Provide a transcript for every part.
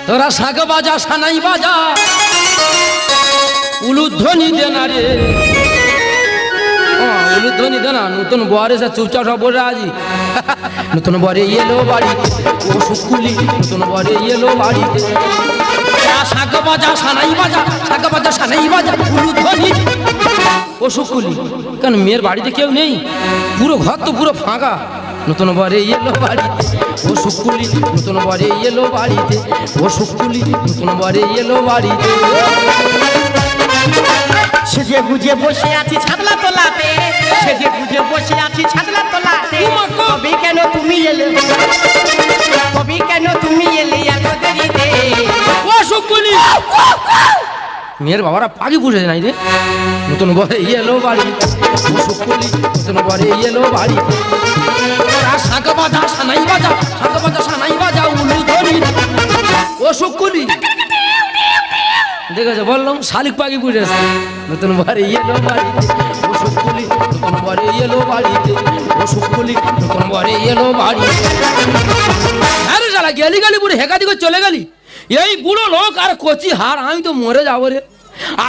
তোরা শাক বাজা সানাই বাজা উলুধ্বনি দে না রে, উলুধ্বনি দে না। নতুন বর এসে চুপচাপ সব বসে আছি। নতুন বরে এলো বাড়িতে ও শুকুলি, নতুন বরে এলো বাড়িতে। শাক বাজা সানাই বাজা, শাক বাজা সানাই বাজা উলুধ্বনি ও শুকুলি। কেন মেয়ের বাড়িতে কেউ নেই? পুরো ঘর তো পুরো ফাঁকা। নতুন বরে এলো বাড়িতে ও শুকুলি, নতুন বরে এলো বাড়িতে ও শুকুলি, নতুন বরে এলো বাড়িতে। সেজে গুজে বসে আছি ছাদলা তলাতে, সেজে গুজে বসে আছি ছাদলা তলাতে। কবি কেন তুমি এলে, কবি কেন তুমি এলে এত দেরিতে? ও শুকুলি, মেয়ের বাবারা পাখি পুষেছে নাই রে। নতুন বরে এলো বাড়িতে ও শুকুলি, নতুন বরে এলো বাড়িতে। শাক বাজা সানাই বাজা, শাক বাজা সানাই বাজা উলুধ্বনি ও শুকুলি। দেখেছো বললাম শালিক পাখি পুষেছে। নতুন বরে এলো বাড়িতে ও শুকুলি, নতুন বরে এলো বাড়িতে ও শুকুলি, নতুন বরে এলো বাড়িতে। আরে শালা গেলি গেলি পুরো হেঁকা দিকে চলে গেলি। এই বুড়ো লোক আর কচি হার, আমি তো মরে যাবো রে।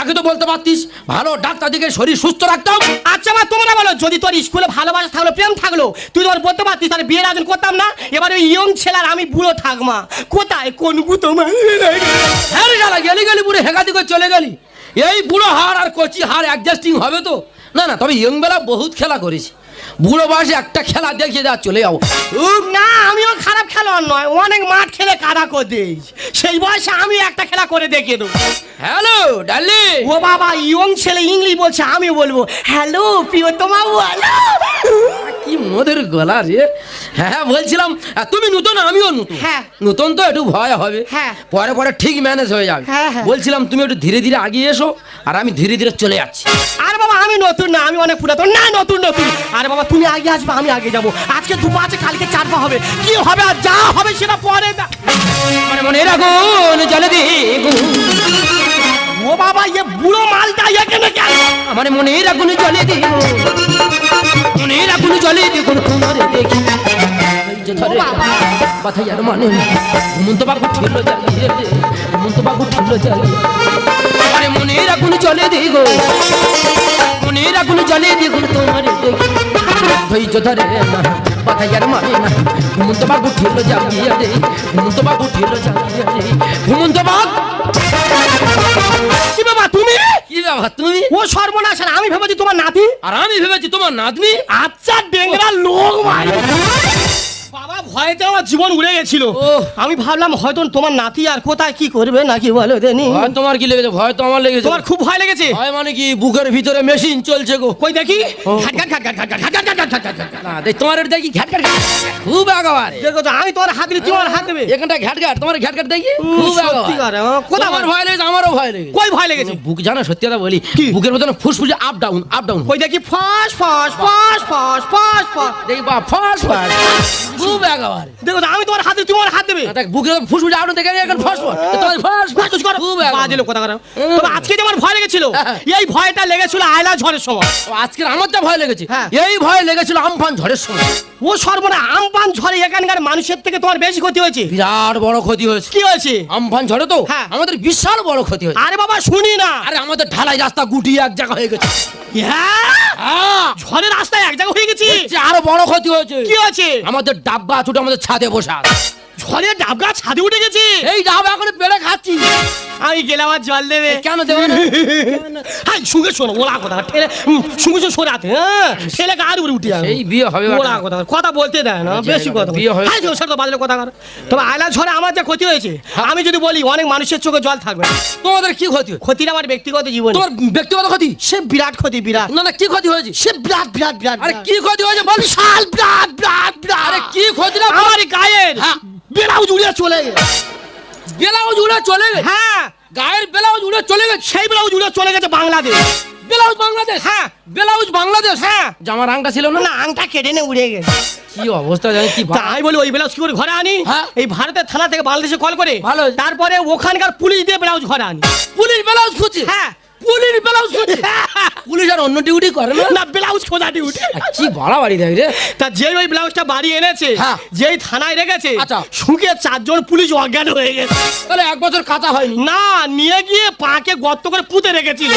আগে তো বলতে পারতিস, ভালো ডাক্তার দিকে শরীর সুস্থ রাখতাম। আচ্ছা মা তোমরা বলো, যদি তোর স্কুলে ভালোবাসা থাকলো, প্রেম থাকলো, তুই তোর বলতে পারতিস, তাহলে বিয়ের আয়োজন করতাম না। এবার ওই ইয়ং ছেলের আমি বুড়ো থাকমা, কোথায় কোন তোমার? হ্যাঁ রে শালা গেলি গেলি পুরো হেঁকা দিকে চলে গেলি। এই বুড়ো হার আর কচি হার অ্যাডজাস্টিং হবে তো? না না, তবে ইয়ং বেলা বহুত খেলা করেছি। বুড়ো বয়সে একটা খেলা দেখিয়ে যা চলে যাবো। না আমিও খারাপ খেলোয়াড় নয়, অনেক মাঠ খেলে কাদা করে দিস। সেই বয়সে আমি একটা খেলা করে দেখিয়ে দেবো। Hello darling. ও বাবা, ইয়ং ছেলে ইংলিশ বলছে, আমি বলবো হ্যালো প্রিয়তমা। হ্যালো, কি মধুর গলা রে। হ্যাঁ বলছিলাম তুমি নতুন আমিও নতুন। হ্যাঁ। নতুন তো একটু ভয় হবে, হ্যাঁ। পরে পরে ঠিক ম্যানেজ হয়ে যাবে। হ্যাঁ, হ্যাঁ। বলছিলাম তুমি একটু ধীরে ধীরে আগিয়ে এসো, আর আমি ধীরে ধীরে চলে যাচ্ছি। আর বাবা আমি নতুন না, আমি অনেক পুরাতন। না নতুন নতুন। আর বাবা তুমি আগে আসবে, আমি আগে যাবো। আজকে দুপা আছে, কালকে চার পা হবে। কি হবে আর যা হবে সেটা পরে। মানে মনে রাখুন জলে দেখুন। ও বাবা, এ বুড়ো মালটা এখানে কেন? আমার মনে রাখুন জলে দেখুন, মনে রাখুন জলে দেখুন তোমারে দেখি। কথা আর মানে ঘুমন্ত বাবু ঠিল জ্বালিয়ে, ঘুমন্ত বাবু ঠিল জ্বালিয়ে। আরে মনে রাখুন জলে দেখো, মনে রাখুন জলে দেখুন তোমারে দেখি। ধৈর্য ধরে না, কথা আর মানে না। ঘুমন্ত বাবু ঠিল জ্বালিয়ে রে, ঘুমন্ত বাবু ঠিল জ্বালিয়ে রে। ঘুমন্ত বাবু। কি বাবা তুমি? কি বাবা তুমি? ও সর্বনাশ, আর আমি ভেবেছি তোমার নাতি। আর আমি ভেবেছি তোমার নাতনি। আচ্ছা ডেংরা লোক ভাই। বাবা ভয়তে আমার জীবন উড়ে গেছিল। আমি ভাবলাম হয়তো তোমার নাতি আর কোথায় কি করবে নাকি বলো দেনি। ভয় তোমার কি লেগেছে? ভয় তো আমার লেগেছে। তোমার খুব ভয় লেগেছে? ভয় মানে কি? বুকের ভিতরে মেশিন চলছে গো। কই দেখি। ঘাট ঘাট ঘাট ঘাট ঘাট ঘাট ঘাট ঘাট ঘাট ঘাট। না দেখ তোমার এটা দেখি ঘাট ঘাট ঘাট। খুব একেবারে। দেখো তো আমি তোমার হাত দিলে তোমার হাত দেবে। এখানটা ঘাট ঘাট, তোমার ঘাট ঘাট দেখি। খুব সত্যি করে কোথায় আমার ভয় লেগেছে, আমারও ভয় লেগেছে। কই ভয় লেগেছে? বুক জানা সত্যি কথা বলি, বুকের মধ্যে ফুসফুসে আপ ডাউন আপ ডাউন। কই দেখি। ফাঁস ফাঁস ফাঁস ফাঁস ফাঁস ফাঁস। দেখি বা ফাঁস ফাঁস। খুব একেবারে। দেখো তো আমি তোমার হাত দিলে তোমার হাত দেবে। দেখ বুকের ফুসফুসে আপ ডাউন দেখে এখন ফাঁস ফাঁস। তোমার ফাঁস ফাঁস করো। খুব বাজে কথা করে। তবে আজকে যে আমার ভয় লেগেছিল, এই ভয়টা লেগেছিল আয়লা ঝড়ের সময়। আজকে আমার যা ভয় লেগেছে, হ্যাঁ। এই ভয় লেগেছিল আমফান ঝড়ের সময়। ও সর্বনা, আমপান ঝড়ে এখানকার মানুষের থেকে তোমার বেশি ক্ষতি হয়েছে। বিরাট বড় ক্ষতি হয়েছে। কি হয়েছে? আমফান ঝড়ে তো হ্যাঁ। আমাদের বিশাল বড় ক্ষতি হয়েছে। আরে বাবা শুনি না। আরে আমাদের ঢালাই রাস্তা গুটিয়ে এক জায়গা হয়ে গেছে। হ্যাঁ, ঝড়ের রাস্তায় এক জায়গা হয়ে গেছি। আরো বড় ক্ষতি হয়েছে। কি হয়েছে? আমাদের ডাব গাছ উঠে আমাদের ছাদে বসে আছে। ঝড়ে ডাব গাছ ছাদে উঠে গেছে। এই ডাব এখন পেড়ে খাচ্ছি। আমি গেলাম আর জল দেবে। কেন দেবে না? হাই শুনে শোনো ওলা কথা ঠেলে শুনে সরাতে। হ্যাঁ ঠেলে গাড়ি উপরে উঠে যাবে। এই বিয়ে হবে ওলা কথা কথা বলতে দেয় না, বেশি কথা বিয়ে হয়। হাই ওর তো বাজলে কথা কর। তবে আয়লা ঝড়ে আমার যে ক্ষতি হয়েছে, আমি যদি বলি অনেক মানুষের চোখে জল থাকবে। তোমাদের কি ক্ষতি? ক্ষতিটা আমার ব্যক্তিগত জীবন। তোমার ব্যক্তিগত ক্ষতি? সে বিরাট ক্ষতি, বিরাট। না না কি ক্ষতি হয়েছে? সে বিরাট বিরাট বিরাট। আরে কি ক্ষতি হয়েছে বল? বিশাল বিরাট বিরাট বিরাট। আরে কি ক্ষতি? না আমার গায়ের ব্লাউজ উড়ে চলে গেছে। ব্লাউজ উড়ে চলে গেছে? হ্যাঁ, গায়ের ব্লাউজ উড়ে চলে গেছে। সেই ব্লাউজ উড়ে চলে গেছে বাংলাদেশ। ব্লাউজ বাংলাদেশ? হ্যাঁ, ব্লাউজ বাংলাদেশ। হ্যাঁ, জামার আংটা ছিল না? না আংটা কেটে নে উড়ে গেছে। কি অবস্থা জানি কি। তাই বলি ওই ব্লাউজ কি করে ঘরে আনি? হ্যাঁ। এই ভারতের থানা থেকে বাংলাদেশে কল করে ভালো। তারপরে ওখানকার পুলিশ দিয়ে ব্লাউজ ঘরে আনি। পুলিশ ব্লাউজ খুঁজছে? হ্যাঁ। পুলিশ ব্লাউজ পুলিশ আর অন্য ডিউটি করে না না ব্লাউজ খোঁজা ডিউটি। কি বাড়াবাড়ি দেখ রে। তা যেই ওই ব্লাউজটা বাড়ি এনেছে, হ্যাঁ। যেই থানায় রেখেছে, আচ্ছা। শুকে 4 জন পুলিশ অজ্ঞান হয়ে গেছে। তাহলে 1 বছর কাঁচা হয়নি। না নিয়ে গিয়ে পাকে গর্ত করে পুঁতে রেখেছিল।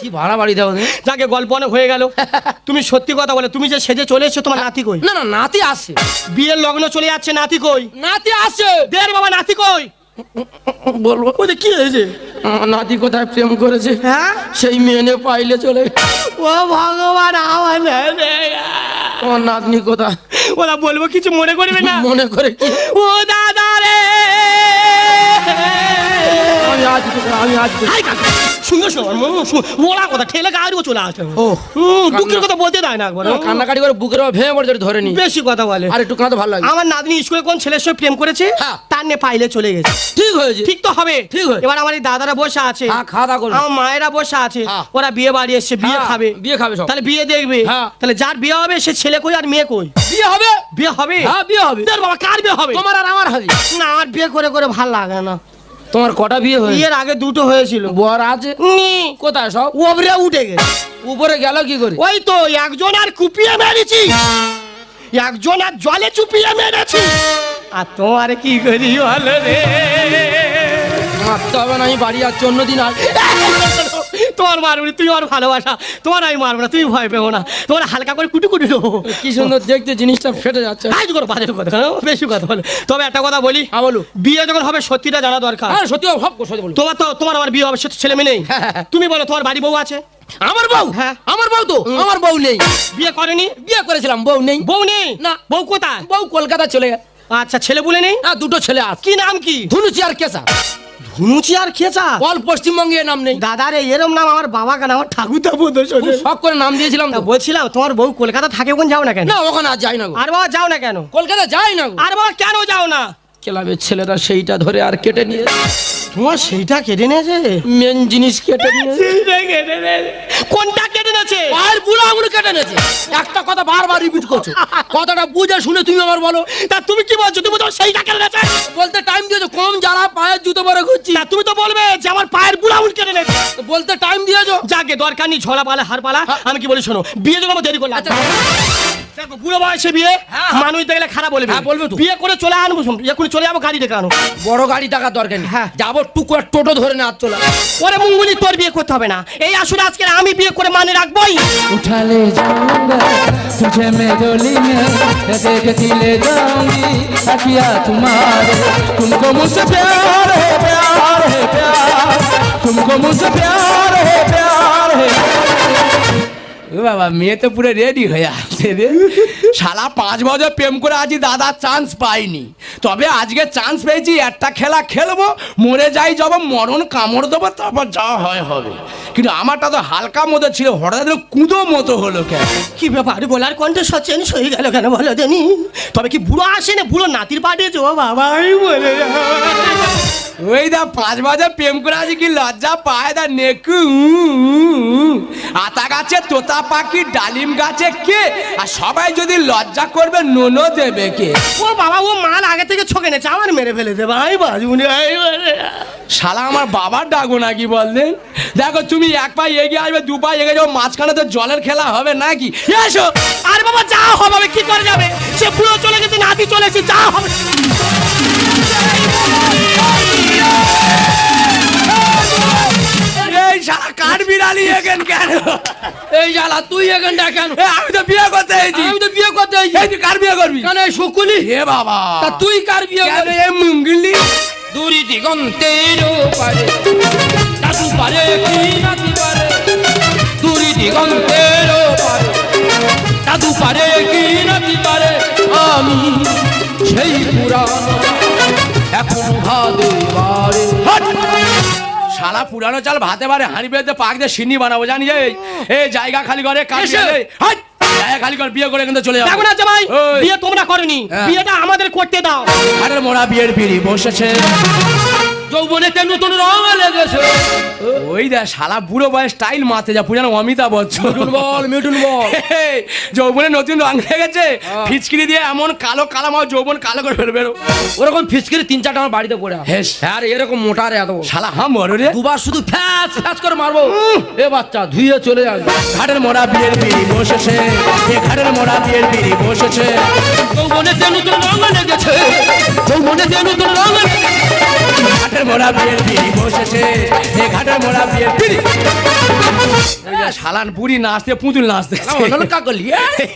কি বাড়াবাড়ি দেখ। যাকে গল্প অনেক হয়ে গেল। তুমি সত্যি কথা বলে, তুমি যে সেজে চলে এসেছো, তোমার নাতি কই? না না নাতি আসে। বিয়ের লগ্ন চলে যাচ্ছে, নাতি কই? নাতি আসে। দের বাবা নাতি কই? বলবো ওদের কি হয়েছে? আমার নাতি কোথায় প্রেম করেছে, হ্যাঁ সেই মেনে পাইলে চলে গেছে। ও ভগবান আমার তোমার নাতনি কোথায়? ওরা বলবো কিছু মনে করবে না। মনে করে কি? ও দাদা রে, আমি আজ সুন্দর সুন্দর ওরা কথা ঠেলে গাড়িও চলে আসে। ও দুঃখের কথা বলতে দেয় না একবার। কান্নাকাটি করে বুকের ওপর ভেঙে পড়ে ধরে নি। বেশি কথা বলে। আর একটু কাঁদতে ভালো লাগে। আমার নাতনি স্কুলে কোন ছেলের সঙ্গে প্রেম করেছে, হ্যাঁ। তার নিয়ে পাইলে চলে গেছে। ঠিক হয়েছে। ঠিক তো হবে। ঠিক হয়েছে। এবার আমার এই দাদারা বসে আছে, হ্যাঁ খাওয়া দাওয়া করবে। আমার মায়েরা বসে আছে, হ্যাঁ। ওরা বিয়ে বাড়ি এসছে, বিয়ে হ্যাঁ, খাবে। বিয়ে খাবে সব। তাহলে বিয়ে দেখবে। হ্যাঁ। তাহলে যার বিয়ে হবে সে ছেলে কই আর মেয়ে কই? বিয়ে হবে। বিয়ে হবে। হ্যাঁ বিয়ে হবে। তোর বাবা কার বিয়ে হবে? তোমার আর আমার হবে। না আমার বিয়ে করে করে ভাল লাগে না। তোমার কটা বিয়ে হয়েছে? বিয়ের আগে 2টো হয়েছিল। বর আছে কোথায় সব? ওপরে উঠে গেছে। উপরে গেল কি করে? ওই তো একজন আর কুপিয়ে মেরেছি, একজন আর জলে চুপিয়ে মেরেছি। আর তোমার কি করি বলো রে? মারতে হবে না, আমি বাড়ি যাচ্ছি অন্যদিন আর। তোমার মারবো না, তুমি আমার ভালোবাসা, তোমার আমি মারবো না, তুমি ভয় পেও না। তোমার হালকা করে কুটি কুটি দেবো। কি সুন্দর দেখতে জিনিসটা ফেটে যাচ্ছে। কাজ করো বাজে কথা, বেশি কথা বলো। তবে একটা কথা বলি, হ্যাঁ বলো। বিয়ে যখন হবে সত্যিটা জানা দরকার। হ্যাঁ সত্যি সত্যি বলো। তোমার আমার বিয়ে হবে, সে তো ছেলে মেয়ে নেই। তুমি বলো তোমার বাড়ি বউ আছে? আমার বউ? হ্যাঁ। আমার বউ তো আমার বউ নেই। বিয়ে করেনি? বিয়ে করেছিলাম, বউ নেই। বউ নেই? না। বউ কোথায়? বউ কলকাতা চলে গেছে। আচ্ছা ছেলে বলে নেই? না 2টো ছেলে আছে। কি নাম কি? ধুনুচি আর কেসা। ধুনুচি আর খেচা? অল পশ্চিমবঙ্গে এর নাম নেই। দাদা রে এরম নাম আমার বাবা কেন, আমার ঠাকুরদা বলতো শোনে। খুব শখ করে নাম দিয়েছিলাম তো। বলছিলাম তোমার বউ কলকাতা থাকে, ওখানে যাও না কেন? না ওখানে আর যাই না গো। আর বাবা যাও না কেন? কলকাতা যাই না গো। আর বাবা কেন যাও না? ক্লাবের ছেলেরা সেইটা ধরে আর কেটে নিয়ে তোমার সেইটা কেটে নিয়েছে? মেন জিনিস কেটে নিয়ে সেইটা কেটে নিয়েছে? কোনটা কেটে নিয়েছে? আর বুড়ো আঙুল কেটে নিয়েছে। একটা কথা বারবার রিপিট করছো, কথাটা বুঝে শুনে তুমি আমার বলো। তা তুমি কি বলছো? তুমি তো সেইটা কেটে নিয়েছে বলতে টাইম দিয়েছো, কম যারা পায়ের জুতো পরে ঘুরছি। তা তুমি তো বলবে যে আমার পায়ের বুড়া আঙুল কেটে নিয়েছে। তো বলতে টাইম দিয়েছো। যাকে দরকার নেই ঝোলা পালা হার পালা। আমি কি বলি শোনো, বিয়ে যখন আমার দেরি করলাম। আচ্ছা। দেখো বুড়ো বয়সে বিয়ে, হ্যাঁ। মানুষ দেখলে খারাপ বলবে। হ্যাঁ, বলবে তো। বিয়ে করে চলে আনবো, এখন চলে যাবো গাড়ি ডেকে আনো। বড় গাড়ি টাকার দরকার নেই। হ্যাঁ। যাবো টুকু আর টোটো ধরে না চলা। ওরে মুঙ্গুলি তোর বিয়ে করতে হবে না, এই আসলে আজকে আমি বিয়ে করে মানে রাখবোই। उठा ले जाऊंगा तुझे मैं डोली में देखती ले जाऊंगी अखियाँ तुम्हारे तुमको मुझसे प्यार है प्यार है प्यार तुमको मुझसे प्यार है प्यार है বাবা মেয়ে তো পুরো রেডি হয়ে আছে রে। শালা 5 বছর প্রেম করে আছি, দাদা চান্স পাইনি। তবে আজকে চান্স পেয়েছি, একটা খেলা খেলবো, মরে যাই যাব, মরণ কামড় দেবো, তারপর যা হয় হবে। কিন্তু আমারটা তো হালকা মতো ছিল, হঠাৎ কুঁদো মতো হলো কেন? কি ব্যাপার, বলার কণ্ঠে চেঞ্জ হয়ে গেল কেন বলো দেনি? তবে কি বুড়ো আসে না, বুড়ো নাতির পাঠিয়েছে? ও বাবা আমি বলে ওই দা 5 বছর প্রেম করে আছি, কি লজ্জা পায় দা নেকু। আতা গাছে তোতা পাখি, ডালিম গাছে কে, আর সবাই যদি লজ্জা করবে নোনো দেবে কে? ও বাবা ও মাল আগে থেকে ছকে নেছে, আমার মেরে ফেলে দেবে। আমি বাজুনি শালা আমার বাবার ডাকো নাকি বললেন? দেখো তুমি 1 পা এগিয়ে আসবে, 2 পা এগিয়ে যাবো, মাঝখানে তো জলের খেলা হবে নাকি? এসো। আর বাবা যা হবে কি করে যাবে? সে বুড়ো চলে গেছে, নাতি চলেছে, যা হবে। এই শালা কাঠ বিড়ালি এখান কেন? এই জ্বালা তুই এখানটা কেন? আমি তো বিয়ে করতে এসেছি। আমি তো বিয়ে করতে এই তুই কার বিয়ে করবি? কেন শুকুলি? এ বাবা, তা তুই কার বিয়ে কেন করবি? এ মুঙ্গলি? দূরি দিগন্তের পারে দাদু পারে কি নাতি পারে, দূরি দিগন্তের পারে দাদু পারে কি নাতি পারে, আমি সেই পুরানো এখন ভাদে বারে। হট! শালা পুরানো চাল ভাতে বারে হাঁড়ি বেঁধে পাক দিয়ে সিন্নি বানাবো জানি। এই জায়গা খালি করে কাজ এসে। হট! জায়গা খালি করে বিয়ে করে কিন্তু চলে যাবো। দেখো না জামাই, ওই। বিয়ে তোমরা করনি, হ্যাঁ। বিয়েটা আমাদের করতে দাও। আরে মোরা বিয়ের পিড়ি বসেছে, যৌবনেতে নতুন রং লেগেছে। ওই দেখ শালা বুড়ো বয়স স্টাইল মারতে যা পুরানো অমিতাভ বচ্চন। মিঠুন বল যৌবনে নতুন রং লেগেছে, ফিচকিরি দিয়ে এমন কালো কালাম যৌবন কালো করে ফেলবে। ওরকম ফিচকিরি 3-4টা আমার বাড়িতে পড়ে আছে। হেস। হ্যাঁ রে, এরকম মোটা রে এত বড়। শালা হাম বড় রে। দুবার শুধু ফ্যাস ফ্যাস করে মারবো, এ বাচ্চা ধুয়ে চলে যাবে। ঘাটের মোড়া বিয়ের বিড়ি বসেছে, এ ঘাটের মোড়া বিয়ের বিড়ি বসেছে। যৌবনেতে নতুন রং লেগেছে, যৌবনেতে নতুন রং লেগেছে। ঘাটের মোড়া বিয়ের বিড়ি বসেছে, এ ঘাটের মোড়া বিয়ের বিড়ি। এই দেখ শালান বুড়ি নাচতে পুতুল নাচতে। কাকলি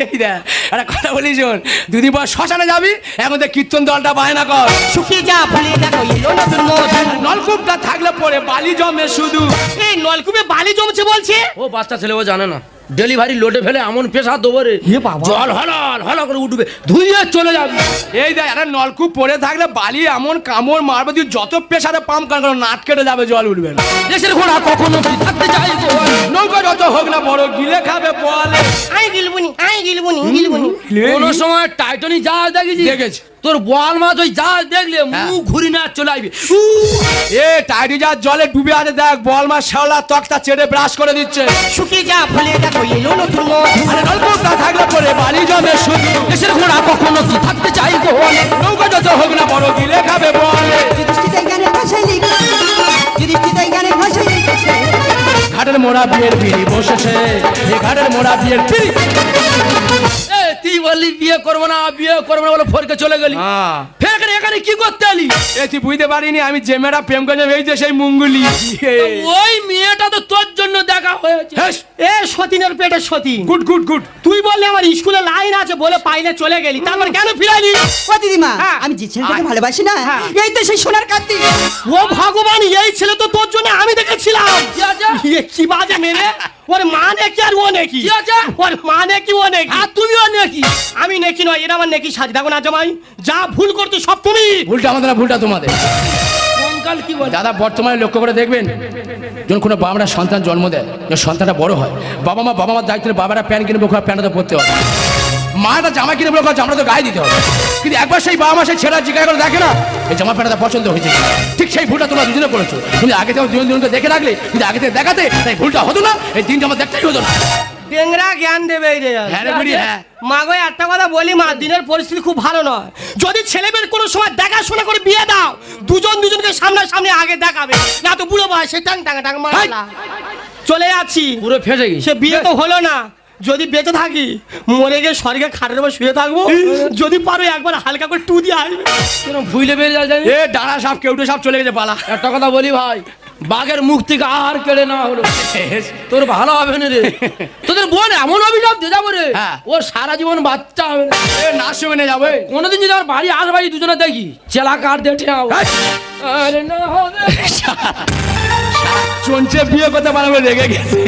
এই দেখ একটা কথা বলি শোন, দুদিন পর শ্মশানে যাবি, এখন তো কীর্তন দলটা বায়না কর। শুকিয়ে যা ফুলে দেখো এলো নতুন মধু। নলকূপটা থাকলে পরে বালি জমে শুধু। এই নলকূপে বালি জমছে বলছে। ও বাচ্চা ছেলে ও জানে না, ডেলিভারি লোডে ফেলে এমন পেশা দেবো রে, এ বাবা। জল হলাল হলা করে উঠবে, ধুয়ে চলে যাবে। এই দেখ একটা নলকূপ পরে থাকলে বালি এমন কামড় মারবে, তুই যত প্রেসারে পাম্প কারণ নাট কেটে যাবে, জল উঠবে না। দেশের ঘোড়া কখনো কি থাকতে চাই গো, নৌকা যত হোক না বড় গিলে খাবে বলে। আই গিলবুনি আই গিলবুনি গিলবুনি। কোনো সময় টাইটানিক জাহাজ দেখেছি? দেখেছি। তোর বোয়াল মাছ ওই জাহাজ দেখলে মুখ ঘুরি না চলে আসবে। এ টাইরি যা জলে ডুবে আছে, দেখ বল মাছ শ্যাওলা তক্তা চেড়ে ব্রাশ করে দিচ্ছে। শুকিয়ে যা ফুলে দেখো এলো নতুন মধু। আরে নলকূপটা থাকলে পরে বালি জমে শুধু। দেশের ঘোড়া কখনো কি থাকতে চাই গো, নৌকা যত হোক না বড় গিলে খাবে বলে। যুধিষ্ঠির গানের ভাষায় লিখেছে, যুধিষ্ঠির গানের ভাষায় লিখেছে। ঘাটের মোড়া বিয়ের বিড়ি বসেছে, এই ঘাটের মোড়া বিয়ের বিড়ি। এ তুই বললি বিয়ে করবো না বলে ফরকে চলে গেলি, ফের এখানে কি করতে এলি? এ তুই বুঝতে পারিনি আমি যে মেয়েটা প্রেম করে বেরিয়েছে সেই মুঙ্গুলি। ওই মেয়েটা তো তোর জন্য দেখা হয়েছে। এ সতীনের পেটে সতীন। Good good good. তুই বললি আমার স্কুলে লাইন আছে বলে পাইলে চলে গেলি, তারপর কেন ফিরাইলি? ও দিদিমা, হ্যাঁ। আমি যে ছেলেটাকে ভালোবাসি না, হ্যাঁ। এই তো সেই সোনার কার্তিক। ও ভগবান, এই ছেলে তো তোর জন্য আমি দেখেছিলাম। কি আছে? এ কি বাজে মেরে, ওর মা নাকি আর ও নাকি? কি আছে? ওর মা নাকি ও নাকি? আর তুমিও নাকি? আমি নাকি নয়, এরা আমার নাকি সাজি। দেখো না জামাই, যা ভুল করতে সব তুমি। ভুলটা আমাদের না, ভুলটা তোমাদের। কঙ্কাল কি বলে? দাদা বর্তমানে লক্ষ্য করে দেখবেন, যখন কোনো বাবা মারা সন্তান জন্ম দেয়, যখন সন্তানটা বড় হয়, বাবা মার দায়িত্বে বাবারা প্যান্ট কিনে বোকা প্যান্টটা তো পরতে হবে, মাটা জামা কিনে বোকা জামা তো গায়ে দিতে হবে। কিন্তু একবার সেই বাবা মা সেই ছেলেরা জিজ্ঞাসা করে দেখে না এই জামা প্যান্টটা পছন্দ হয়েছে কিনা। ঠিক সেই ভুলটা তোমরা দুজনে করেছো। তুমি আগে থেকে দুজনকে দেখে রাখলে, কিন্তু আগে থেকে দেখাতে তাই ভুলটা হতো না, এই দিনটা আমার দেখতেই হতো না। ডেংরা জ্ঞান দেবে এই রে। হ্যাঁ রে বুড়ি, হ্যাঁ। মা গো একটা কথা বলি মা, দিনের পরিস্থিতি খুব ভালো নয়। যদি ছেলেমেয়ের কোনো সময় দেখাশোনা করে বিয়ে দাও, দুজনকে সামনে আগে দেখাবে, না তো বুড়ো বয়সে টাং টাং টাং মারলা। চলে যাচ্ছি, পুরো ফেসে গেছে। সে বিয়ে তো হলো না। যদি বেঁচে থাকি মরে গিয়ে স্বর্গে খাটের উপর শুয়ে থাকবো, যদি পারো একবার হালকা করে টু দিয়ে আসবে। কেন ভুইলে বেরিয়ে যায় জানি? এ ডানা সাপ কেউটে সাপ চলে গেছে পালা। একটা কথা বলি ভাই, বাঘের মুখ থেকে আহার কেড়ে না হলো তোর ভালো হবে না রে। তোদের বোন এমন অভিযোগ দিয়ে যাবো রে, হ্যাঁ। ও সারা জীবন বাচ্চা হবে না। এ নাচ সঙ্গে নিয়ে যাবে। কোনোদিন যদি আমার বাড়ি আসবাই দুজনে দেখি চেলা কাঠ দিয়ে ঠেয়াবো। আরে না হবে। চঞ্চে বিয়ে করতে পারবে রেগে গেছে।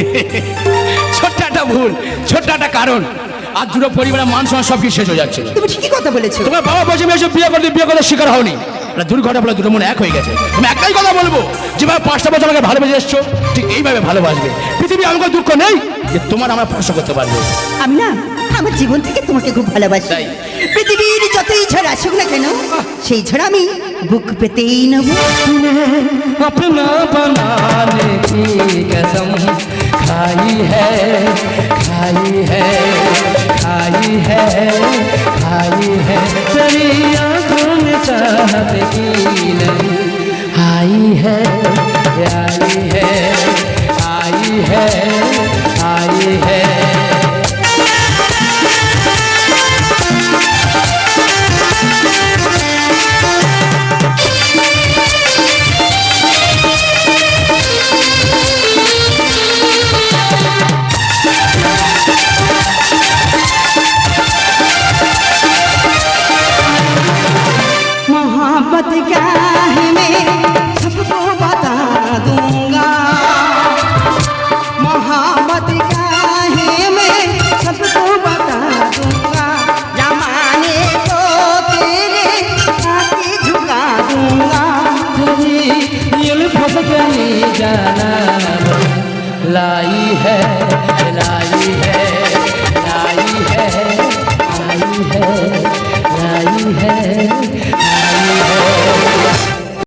ছোট্ট একটা ভুল, ছোট্ট একটা কারণ, আর দুটো পরিবারের মান সম্মান সব কিছু শেষ হয়ে যাচ্ছে। তুমি ঠিকই কথা বলেছো। তোমার বাবা বসে এসব বিয়ে করতে শিকার হওনি, দুর্ঘটনা বলে দুটো মনে এক হয়ে গেছে। আমি একটাই কথা বলবো, যেভাবে 5টা বছর আমাকে ভালোবেসে এসছো, ঠিক এইভাবে ভালোবাসবে। পৃথিবী আমাকে দুঃখ নেই যে তোমার আমরা স্পর্শ করতে পারবো। আমি না আমার জীবন থেকে তোমাকে খুব ভালোবাসি। তাই? পৃথিবীর যতই ঝড় আসুক না কেন, সেই ঝড় আমি বুক পেতেই নেব। अपना बनाने की कसम खाई है खाई है खाई है खाई है तेरी आंखों में चाहत की नहीं आई है आई है आई है आई है। मोहब्बत क्या है मैं सबको बता दूंगा, मोहब्बत क्या है मैं सबको बता दूंगा, जमाने को तेरे आगे झुका दूंगा। तेरी जुल्फ़ों से कहीं जाना लाई है लाई